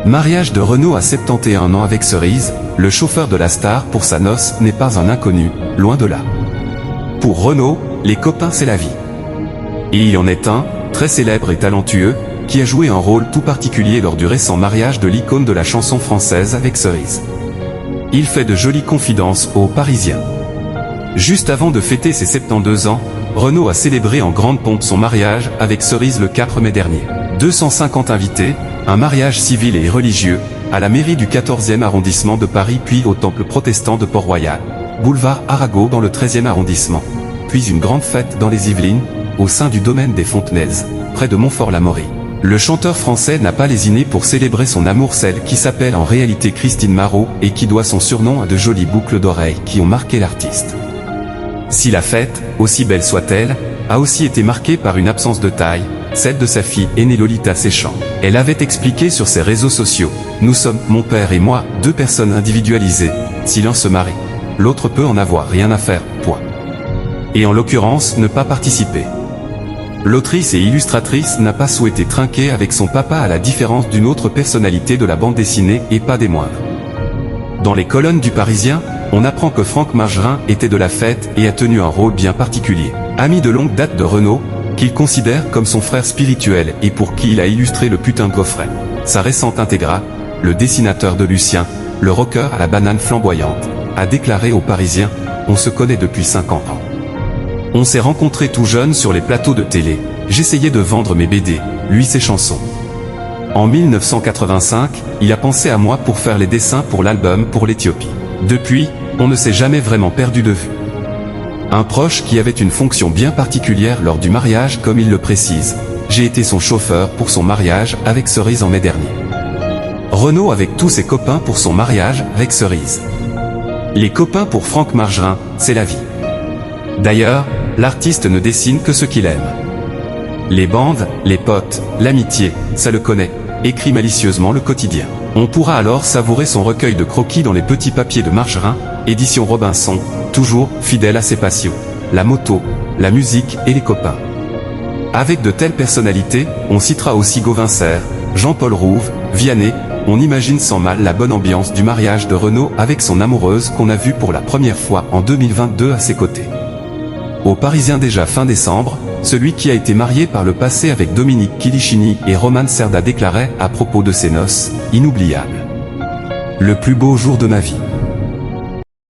Mariage de Renaud à 71 ans avec Cerise, le chauffeur de la star pour sa noce n'est pas un inconnu, loin de là. Pour Renaud, les copains c'est la vie. Et il en est un, très célèbre et talentueux, qui a joué un rôle tout particulier lors du récent mariage de l'icône de la chanson française avec Cerise. Il fait de jolies confidences aux Parisiens. Juste avant de fêter ses 72 ans, Renaud a célébré en grande pompe son mariage avec Cerise le 4 mai dernier. 250 invités, un mariage civil et religieux, à la mairie du 14e arrondissement de Paris puis au temple protestant de Port-Royal, boulevard Arago dans le 13e arrondissement, puis une grande fête dans les Yvelines, au sein du domaine des Fontenaises, près de Montfort-l'Amaury. Le chanteur français n'a pas lésiné pour célébrer son amour, celle qui s'appelle en réalité Christine Marot et qui doit son surnom à de jolies boucles d'oreilles qui ont marqué l'artiste. Si la fête, aussi belle soit-elle, a aussi été marquée par une absence de taille, celle de sa fille aînée Lolita Séchant. Elle avait expliqué sur ses réseaux sociaux « Nous sommes, mon père et moi, deux personnes individualisées, si l'un se marie, l'autre peut en avoir rien à faire, point. Et en l'occurrence ne pas participer. » L'autrice et illustratrice n'a pas souhaité trinquer avec son papa à la différence d'une autre personnalité de la bande dessinée et pas des moindres. Dans les colonnes du Parisien, on apprend que Franck Margerin était de la fête et a tenu un rôle bien particulier. Ami de longue date de Renaud, qu'il considère comme son frère spirituel et pour qui il a illustré le putain de Gaufret. Sa récente intégrale, le dessinateur de Lucien, le rocker à la banane flamboyante, a déclaré aux Parisiens « On se connaît depuis 50 ans. On s'est rencontrés tout jeune sur les plateaux de télé, j'essayais de vendre mes BD, lui ses chansons. En 1985, il a pensé à moi pour faire les dessins pour l'album pour l'Éthiopie. Depuis, on ne s'est jamais vraiment perdu de vue. Un proche qui avait une fonction bien particulière lors du mariage comme il le précise. J'ai été son chauffeur pour son mariage avec Cerise en mai dernier. » Renaud avec tous ses copains pour son mariage avec Cerise. Les copains pour Franck Margerin, c'est la vie. D'ailleurs, l'artiste ne dessine que ce qu'il aime. Les bandes, les potes, l'amitié, ça le connaît, écrit malicieusement Le Quotidien. On pourra alors savourer son recueil de croquis dans les petits papiers de Margerin, édition Robinson, toujours fidèle à ses passions, la moto, la musique et les copains. Avec de telles personnalités, on citera aussi Gauvin Serre, Jean-Paul Rouve, Vianney, on imagine sans mal la bonne ambiance du mariage de Renaud avec son amoureuse qu'on a vue pour la première fois en 2022 à ses côtés. Au Parisien déjà fin décembre, celui qui a été marié par le passé avec Dominique Kilichini et Roman Serda déclarait à propos de ses noces, inoubliable. Le plus beau jour de ma vie.